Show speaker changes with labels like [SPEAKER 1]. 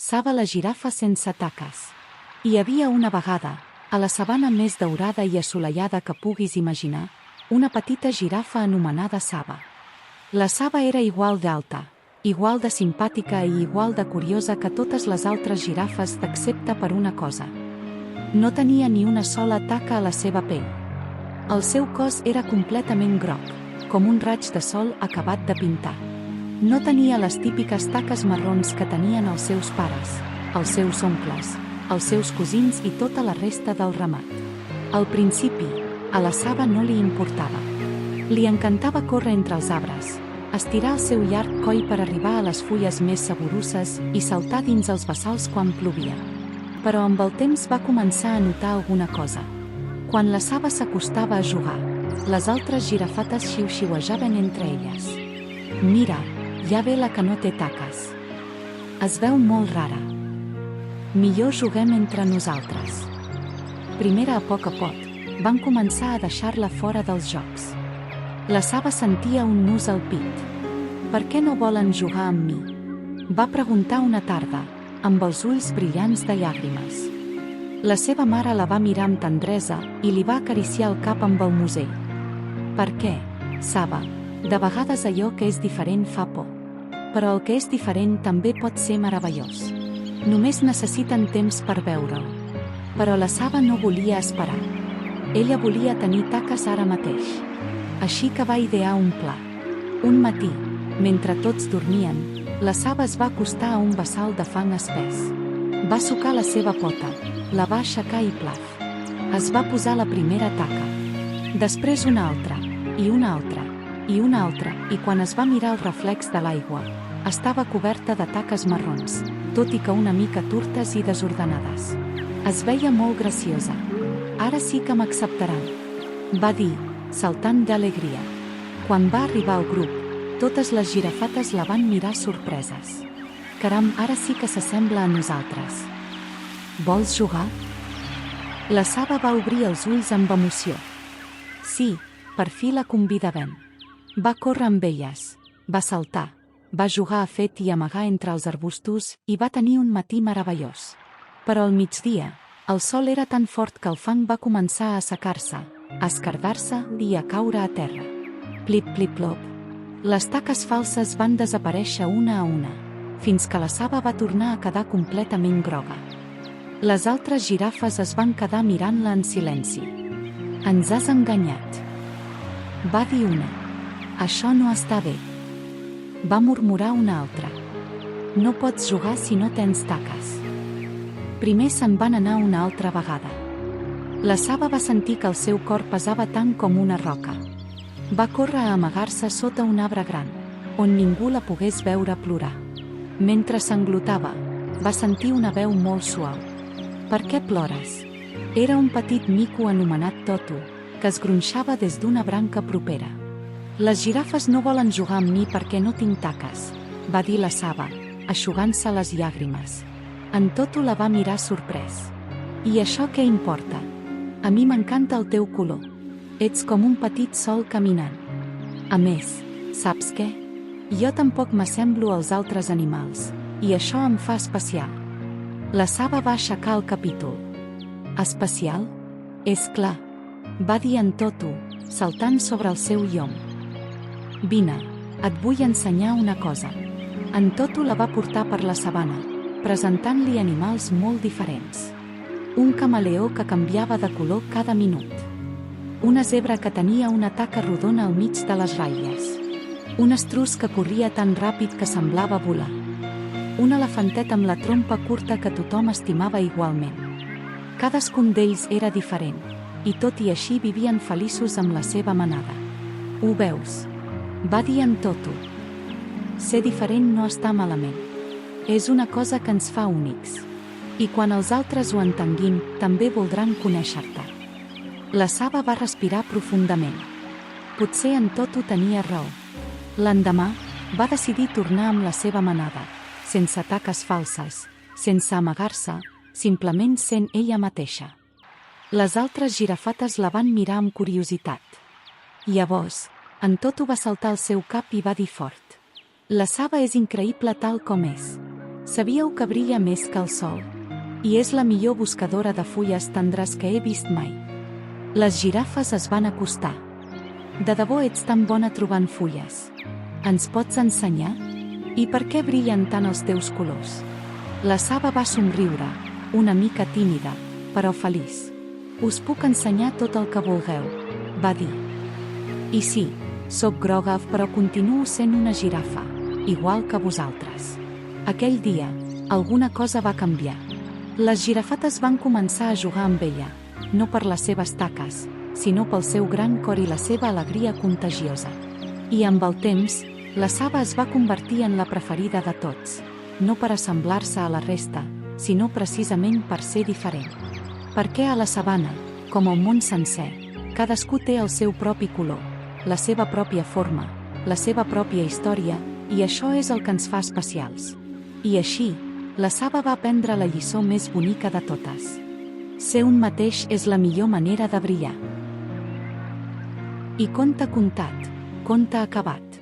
[SPEAKER 1] Saba la girafa sense taques. Hi havia una vegada, a la sabana més daurada i assolellada que puguis imaginar, una petita girafa anomenada Saba. La Saba era igual d'alta, igual de simpàtica i igual de curiosa que totes les altres girafes excepte per una cosa. No tenia ni una sola taca a la seva pell. El seu cos era completament groc, com un raig de sol acabat de pintar. No tenia les típiques taques marrons que tenien els seus pares, els seus oncles, els seus cosins i tota la resta del ramat. Al principi, a la Saba no li importava. Li encantava córrer entre els arbres, estirar el seu llarg coll per arribar a les fulles més saboroses i saltar dins els bassals quan plovia. Però amb el temps va començar a notar alguna cosa. Quan la Saba s'acostava a jugar, les altres girafates xiu-xiuejaven entre elles. Mira, ja ve la que no té taques. Es veu molt rara. Millor juguem entre nosaltres. Primera a poc, van començar a deixar-la fora dels jocs. La Saba sentia un nus al pit. Per què no volen jugar amb mi? Va preguntar una tarda, amb els ulls brillants de llàgrimes. La seva mare la va mirar amb tendresa i li va acariciar el cap amb el musell. Per què, Saba? De vegades allò que és diferent fa por. Però el que és diferent també pot ser meravellós. Només necessiten temps per veure'l. Però la Saba no volia esperar. Ella volia tenir taques ara mateix. Així que va idear un pla. Un matí, mentre tots dormien, la Saba es va acostar a un bassal de fang espès. Va sucar la seva pota, la va aixecar i plaf. Es va posar la primera taca. Després una altra, i una altra, i una altra, i quan es va mirar el reflex de l'aigua, estava coberta de taques marrons, tot i que una mica turtes i desordenades. Es veia molt graciosa. Ara sí que m'acceptaran, va dir, saltant d'alegria. Quan va arribar al grup, totes les girafates la van mirar sorpreses. Caram, ara sí que s'assembla a nosaltres. Vols jugar? La Saba va obrir els ulls amb emoció. Sí, per fi la convidàvem. Va córrer amb elles, va saltar, va jugar a fet i amagar entre els arbustos i va tenir un matí meravellós. Però al migdia, el sol era tan fort que el fang va començar a assecar-se, a esquerdar-se i a caure a terra. Plip-plip-plop. Les taques falses van desaparèixer una a una, fins que la Saba va tornar a quedar completament groga. Les altres girafes es van quedar mirant-la en silenci. Ens has enganyat, va dir una. Això no està bé, va murmurar una altra. No pots jugar si no tens taques. Primer se'n van anar una altra vegada. La Saba va sentir que el seu cor pesava tant com una roca. Va córrer a amagar-se sota un arbre gran, on ningú la pogués veure plorar. Mentre s'englotava, va sentir una veu molt suau. Per què plores? Era un petit mico anomenat Toto, que es gronxava des d'una branca propera. Les girafes no volen jugar amb mi perquè no tinc taques, va dir la Saba, eixugant-se les llàgrimes. En Toto la va mirar sorprès. I això què importa? A mi m'encanta el teu color. Ets com un petit sol caminant. A més, saps què? Jo tampoc m'assemblo als altres animals, i això em fa especial. La Saba va aixecar el capítol. Especial? És clar, va dir en Toto, saltant sobre el seu llom. Vine, et vull ensenyar una cosa. En Toto la va portar per la sabana, presentant-li animals molt diferents. Un camaleó que canviava de color cada minut. Una zebra que tenia una taca rodona al mig de les ratlles. Un estruç que corria tan ràpid que semblava volar. Un elefantet amb la trompa curta que tothom estimava igualment. Cadascun d'ells era diferent, i tot i així vivien feliços amb la seva manada. Ho veus? Va dir en Toto. Ser diferent no està malament. És una cosa que ens fa únics. I quan els altres ho entenguin, també voldran conèixer-te. La Saba va respirar profundament. Potser en Toto tenia raó. L'endemà, va decidir tornar amb la seva manada, sense taques falses, sense amagar-se, simplement sent ella mateixa. Les altres girafates la van mirar amb curiositat. Llavors, en Toto va saltar al seu cap i va dir fort. La Saba és increïble tal com és. Sabíeu que brilla més que el sol. I és la millor buscadora de fulles tendres que he vist mai. Les girafes es van acostar. De debò ets tan bona trobant fulles. Ens pots ensenyar? I per què brillen tant els teus colors? La Saba va somriure, una mica tímida, però feliç. Us puc ensenyar tot el que vulgueu, va dir. I sí, sóc groga però continuo sent una girafa, igual que vosaltres. Aquell dia, alguna cosa va canviar. Les girafates van començar a jugar amb ella, no per les seves taques, sinó pel seu gran cor i la seva alegria contagiosa. I amb el temps, la Saba es va convertir en la preferida de tots, no per assemblar-se a la resta, sinó precisament per ser diferent. Perquè a la sabana, com al món sencer, cadascú té el seu propi color, la seva pròpia forma, la seva pròpia història, i això és el que ens fa especials. I així, la Saba va aprendre la lliçó més bonica de totes. Ser un mateix és la millor manera de brillar. I conte contat, conte acabat.